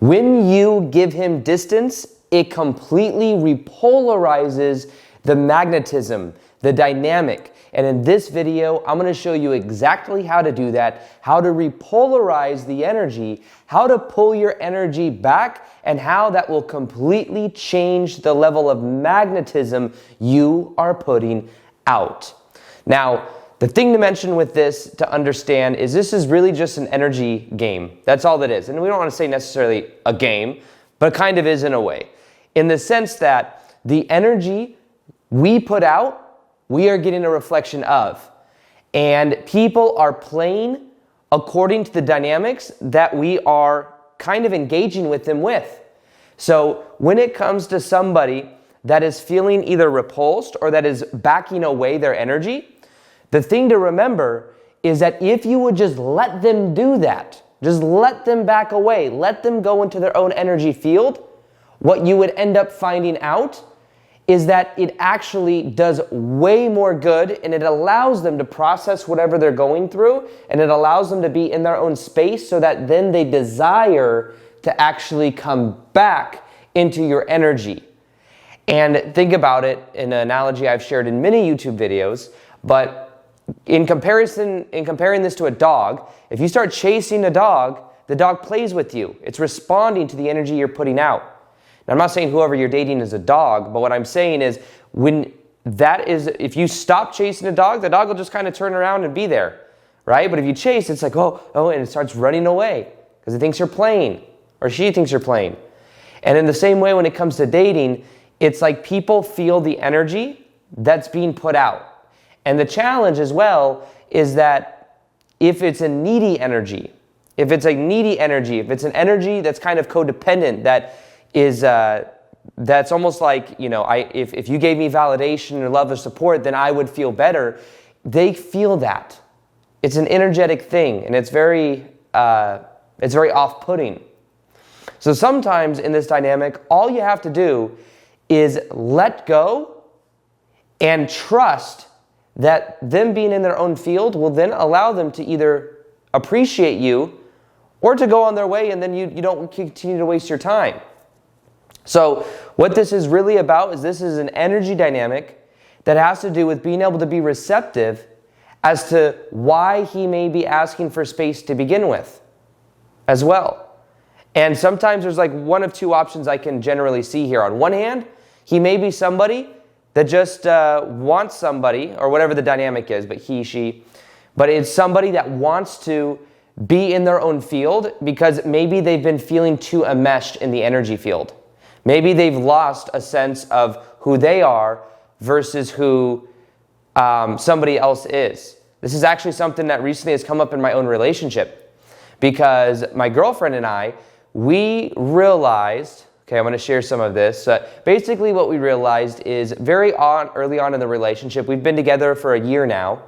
When you give him distance, it completely repolarizes the magnetism, the dynamic. And in this video, I'm going to show you exactly how to do that, how to repolarize the energy, how to pull your energy back, and how that will completely change the level of magnetism you are putting out. Now, the thing to mention with this to understand is this is really just an energy game. That's all that is. And we don't want to say necessarily a game, but it kind of is in a way. In the sense that the energy we put out, we are getting a reflection of. And people are playing according to the dynamics that we are kind of engaging with them with. So when it comes to somebody that is feeling either repulsed or that is backing away their energy, the thing to remember is that if you would just let them do that, just let them back away, let them go into their own energy field, what you would end up finding out is that it actually does way more good, and it allows them to process whatever they're going through, and it allows them to be in their own space so that then they desire to actually come back into your energy. And think about it in an analogy I've shared in many YouTube videos, but in comparing this to a dog, if you start chasing a dog, the dog plays with you. It's responding to the energy you're putting out. Now, I'm not saying whoever you're dating is a dog, but what I'm saying is if you stop chasing a dog, the dog will just kind of turn around and be there, right? But if you chase, it's like, oh, and it starts running away because it thinks you're playing or she thinks you're playing. And in the same way, when it comes to dating, it's like people feel the energy that's being put out. And the challenge as well is that if it's a needy energy, if it's an energy that's kind of codependent, that's almost like, if you gave me validation or love or support, then I would feel better. They feel that. It's an energetic thing, and it's very off-putting. So sometimes in this dynamic, all you have to do is let go and trust that them being in their own field will then allow them to either appreciate you or to go on their way, and then you don't continue to waste your time. So what this is really about is this is an energy dynamic that has to do with being able to be receptive as to why he may be asking for space to begin with as well. And sometimes there's like one of two options I can generally see here. On one hand, he may be somebody that just wants somebody, or whatever the dynamic is, but he, she, but it's somebody that wants to be in their own field because maybe they've been feeling too enmeshed in the energy field. Maybe they've lost a sense of who they are versus who somebody else is. This is actually something that recently has come up in my own relationship because my girlfriend and I, we realized, okay, I'm going to share some of this. Basically what we realized is early on in the relationship, we've been together for a year now,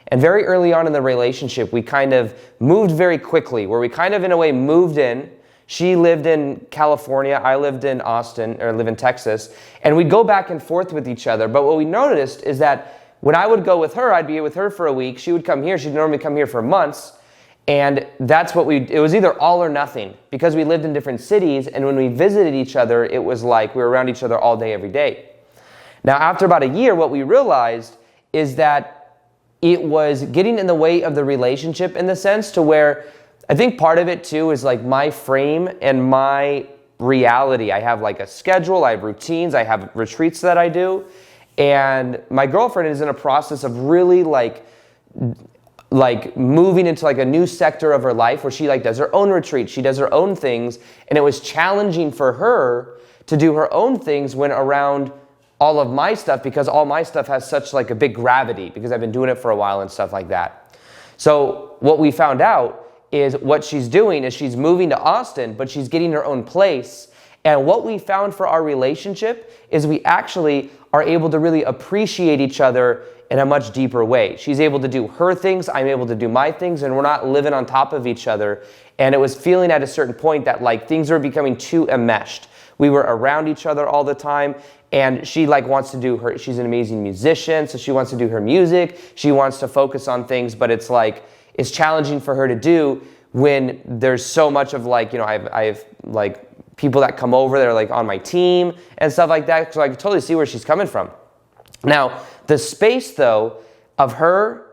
and very early on in the relationship, we kind of moved very quickly, where we kind of in a way moved in. She lived in California, I lived in live in Texas, and we'd go back and forth with each other. But what we noticed is that when I would go with her, I'd be with her for a week. She would come here. She'd normally come here for months. And that's it was either all or nothing because we lived in different cities. And when we visited each other, it was like we were around each other all day, every day. Now, after about a year, what we realized is that it was getting in the way of the relationship in the sense to where I think part of it too is like my frame and my reality. I have like a schedule, I have routines, I have retreats that I do. And my girlfriend is in a process of really like moving into like a new sector of her life where she like does her own retreat, she does her own things. And it was challenging for her to do her own things when around all of my stuff because all my stuff has such like a big gravity because I've been doing it for a while and stuff like that. So what we found out is what she's doing is she's moving to Austin, but she's getting her own place. And what we found for our relationship is we actually are able to really appreciate each other in a much deeper way. She's able to do her things, I'm able to do my things, and we're not living on top of each other. And it was feeling at a certain point that like things were becoming too enmeshed. We were around each other all the time, and she like wants to do she's an amazing musician, so she wants to do her music. She wants to focus on things, but it's like, it's challenging for her to do when there's so much of like, I have like people that come over that are like on my team and stuff like that. So I can totally see where she's coming from. Now, the space though of her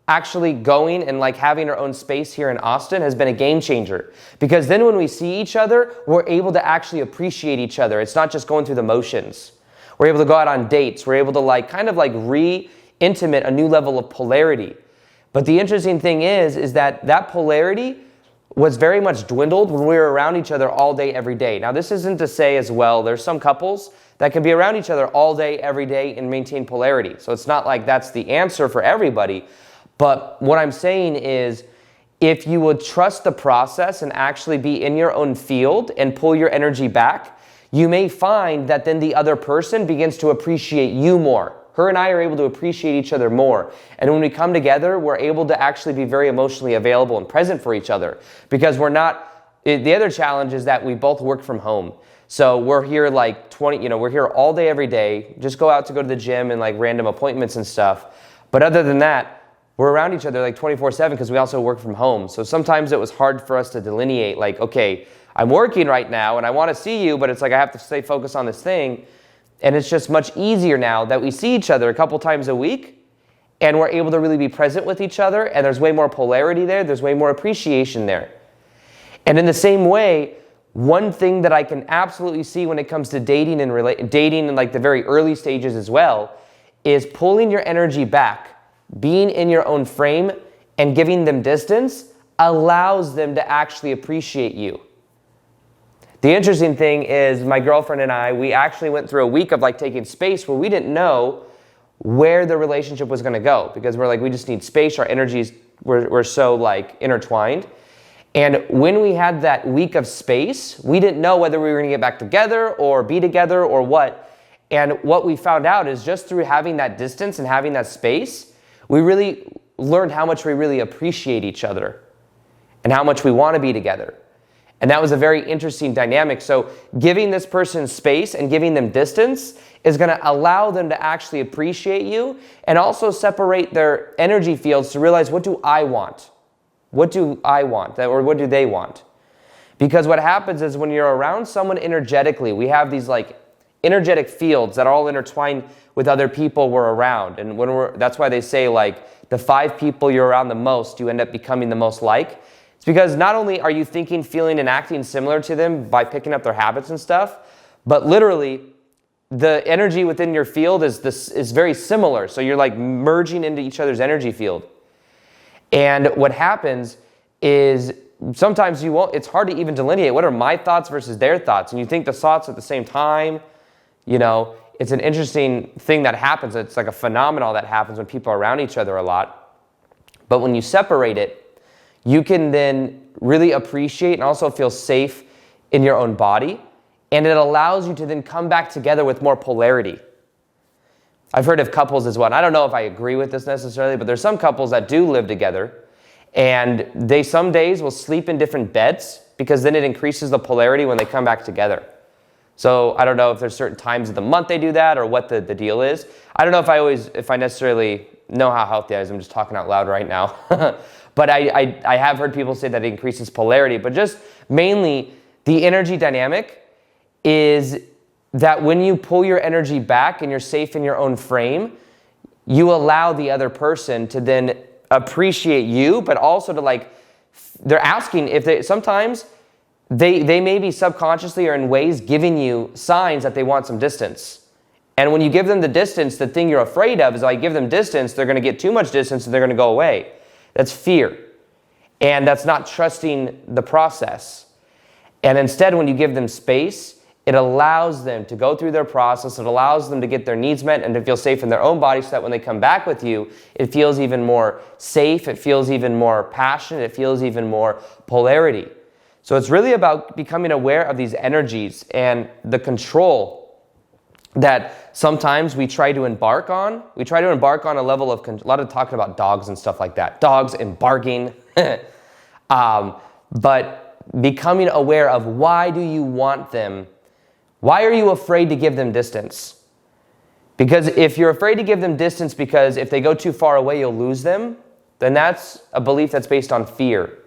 actually going and like having her own space here in Austin has been a game changer, because then when we see each other, we're able to actually appreciate each other. It's not just going through the motions. We're able to go out on dates. We're able to like kind of like re-intimate a new level of polarity. But the interesting thing is that that polarity was very much dwindled when we were around each other all day, every day. Now, this isn't to say as well, there's some couples that can be around each other all day, every day and maintain polarity. So it's not like that's the answer for everybody. But what I'm saying is, if you would trust the process and actually be in your own field and pull your energy back, you may find that then the other person begins to appreciate you more. Her and I are able to appreciate each other more. And when we come together, we're able to actually be very emotionally available and present for each other, because we're not, the other challenge is that we both work from home. So we're here like we're here all day, every day, just go to the gym and like random appointments and stuff. But other than that, we're around each other like 24/7 because we also work from home. So sometimes it was hard for us to delineate like, okay, I'm working right now and I want to see you, but it's like I have to stay focused on this thing. And it's just much easier now that we see each other a couple times a week and we're able to really be present with each other, and there's way more polarity there, there's way more appreciation there. And in the same way, one thing that I can absolutely see when it comes to dating in like the very early stages as well is pulling your energy back, being in your own frame and giving them distance allows them to actually appreciate you. The interesting thing is my girlfriend and I, we actually went through a week of like taking space where we didn't know where the relationship was going to go, because we're like, we just need space. Our energies were so like intertwined. And when we had that week of space, we didn't know whether we were going to get back together or be together or what. And what we found out is just through having that distance and having that space, we really learned how much we really appreciate each other and how much we want to be together. And that was a very interesting dynamic. So giving this person space and giving them distance is going to allow them to actually appreciate you and also separate their energy fields to realize, what do I want? What do I want? Or what do they want? Because what happens is when you're around someone energetically, we have these like energetic fields that are all intertwined with other people we're around. And that's why they say like the 5 people you're around the most, you end up becoming the most like. It's because not only are you thinking, feeling, and acting similar to them by picking up their habits and stuff, but literally the energy within your field is very similar. So you're like merging into each other's energy field. And what happens is sometimes it's hard to even delineate what are my thoughts versus their thoughts. And you think the thoughts at the same time, it's an interesting thing that happens. It's like a phenomenon that happens when people are around each other a lot. But when you separate it, you can then really appreciate and also feel safe in your own body. And it allows you to then come back together with more polarity. I've heard of couples as well, and I don't know if I agree with this necessarily, but there's some couples that do live together, and they some days will sleep in different beds because then it increases the polarity when they come back together. So I don't know if there's certain times of the month they do that or what the deal is. I don't know if I necessarily know how healthy I is. I'm just talking out loud right now. But I have heard people say that it increases polarity. But just mainly the energy dynamic is that when you pull your energy back and you're safe in your own frame, you allow the other person to then appreciate you, but also to they're asking if sometimes they may be subconsciously or in ways giving you signs that they want some distance. And when you give them the distance, the thing you're afraid of is I give them distance, they're going to get too much distance and they're going to go away. That's fear. And that's not trusting the process. And instead, when you give them space, it allows them to go through their process. It allows them to get their needs met and to feel safe in their own body so that when they come back with you, it feels even more safe. It feels even more passionate. It feels even more polarity. So it's really about becoming aware of these energies and the control that sometimes we try to embark on. We try to embark on a level of, a lot of talking about dogs and stuff like that. Dogs embarking. But becoming aware of why do you want them? Why are you afraid to give them distance? Because if you're afraid to give them distance because if they go too far away, you'll lose them, then that's a belief that's based on fear.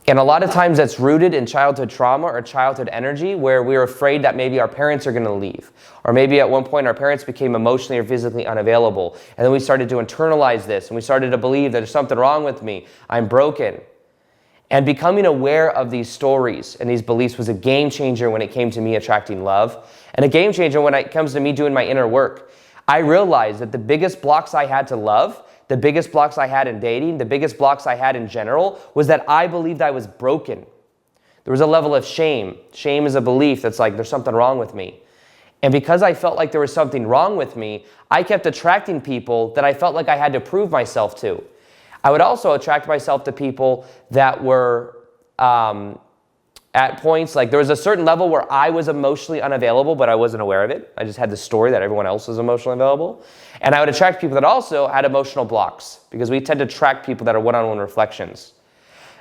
And a lot of times that's rooted in childhood trauma or childhood energy, where we're afraid that maybe our parents are going to leave. Or maybe at one point our parents became emotionally or physically unavailable. And then we started to internalize this, and we started to believe that there's something wrong with me. I'm broken. And becoming aware of these stories and these beliefs was a game changer when it came to me attracting love. And a game changer when it comes to me doing my inner work. I realized that the biggest blocks I had to love, the biggest blocks I had in dating, the biggest blocks I had in general, was that I believed I was broken. There was a level of shame. Shame is a belief that's like, there's something wrong with me. And because I felt like there was something wrong with me, I kept attracting people that I felt like I had to prove myself to. I would also attract myself to people that were at points, like there was a certain level where I was emotionally unavailable, but I wasn't aware of it. I just had the story that everyone else was emotionally available. And I would attract people that also had emotional blocks, because we tend to attract people that are one-on-one reflections.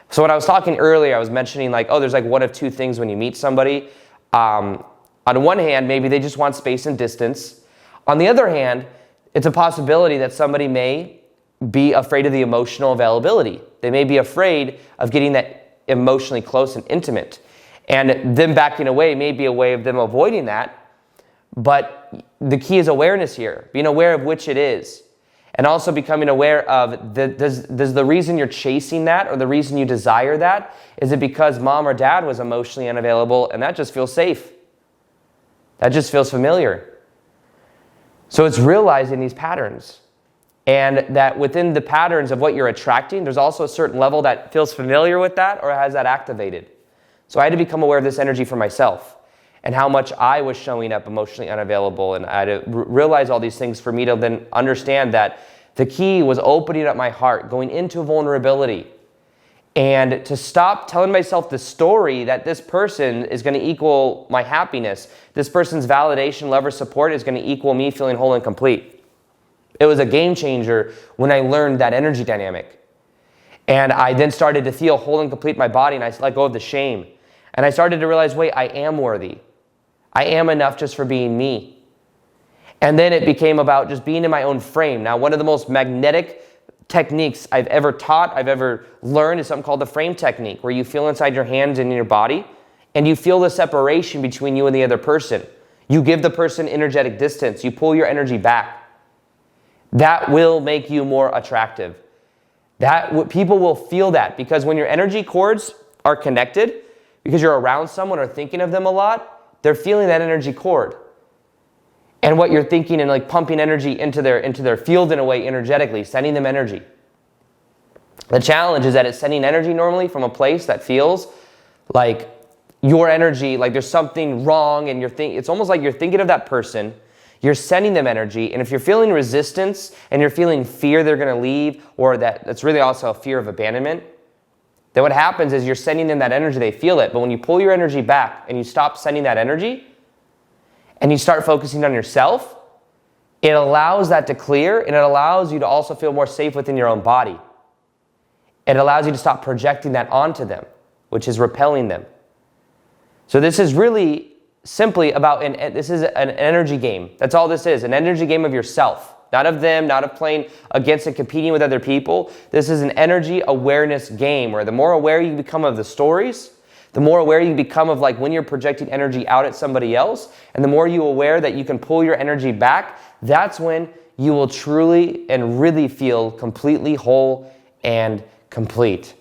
So when I was talking earlier, I was mentioning like, oh, there's like one of two things when you meet somebody. On one hand, maybe they just want space and distance. On the other hand, it's a possibility that somebody may be afraid of the emotional availability. They may be afraid of getting that emotionally close and intimate. And them backing away may be a way of them avoiding that. But the key is awareness here, being aware of which it is. And also becoming aware of, does the reason you're chasing that, or the reason you desire that, is it because mom or dad was emotionally unavailable and that just feels safe? That just feels familiar. So it's realizing these patterns. And that within the patterns of what you're attracting, there's also a certain level that feels familiar with that or has that activated. So I had to become aware of this energy for myself and how much I was showing up emotionally unavailable. And I had to realize all these things for me to then understand that the key was opening up my heart, going into vulnerability, and to stop telling myself the story that this person is going to equal my happiness. This person's validation, love, or support is going to equal me feeling whole and complete. It was a game changer when I learned that energy dynamic. And I then started to feel whole and complete in my body, and I let go of the shame. And I started to realize, wait, I am worthy. I am enough just for being me. And then it became about just being in my own frame. Now, one of the most magnetic techniques I've ever taught, I've ever learned, is something called the frame technique, where you feel inside your hands and in your body, and you feel the separation between you and the other person. You give the person energetic distance. You pull your energy back. That will make you more attractive. People will feel that, because when your energy cords are connected, because you're around someone or thinking of them a lot, they're feeling that energy cord. And what you're thinking and like pumping energy into their field in a way energetically, sending them energy. The challenge is that it's sending energy normally from a place that feels like your energy, like there's something wrong, and it's almost like you're thinking of that person. You're sending them energy, and if you're feeling resistance and you're feeling fear they're going to leave, or that's really also a fear of abandonment, then what happens is you're sending them that energy, they feel it. But when you pull your energy back and you stop sending that energy and you start focusing on yourself, it allows that to clear, and it allows you to also feel more safe within your own body. It allows you to stop projecting that onto them, which is repelling them. So this is really simply about, this is an energy game. That's all this is, an energy game of yourself. Not of them, not of playing against and competing with other people. This is an energy awareness game, where the more aware you become of the stories, the more aware you become of like when you're projecting energy out at somebody else, and the more you're aware that you can pull your energy back, that's when you will truly and really feel completely whole and complete.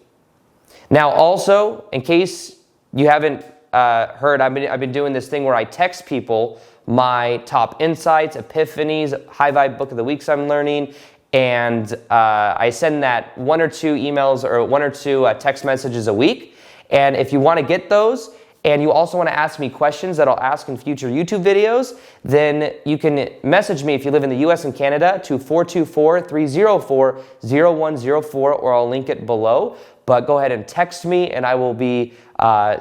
Now also, in case you haven't heard, I've been doing this thing where I text people my top insights, epiphanies, high vibe book of the weeks I'm learning, and I send that 1 or 2 emails or 1 or 2 text messages a week. And if you want to get those, and you also want to ask me questions that I'll ask in future YouTube videos, then you can message me if you live in the US and Canada to 424-304-0104, or I'll link it below. But go ahead and text me, and I will be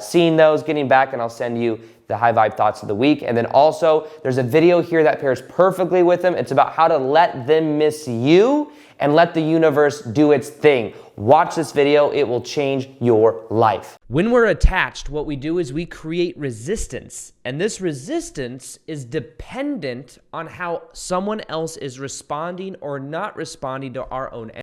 seeing those, getting back, and I'll send you the high vibe thoughts of the week. And then also, there's a video here that pairs perfectly with them. It's about how to let them miss you and let the universe do its thing. Watch this video, it will change your life. When we're attached, what we do is we create resistance. And this resistance is dependent on how someone else is responding or not responding to our own energy.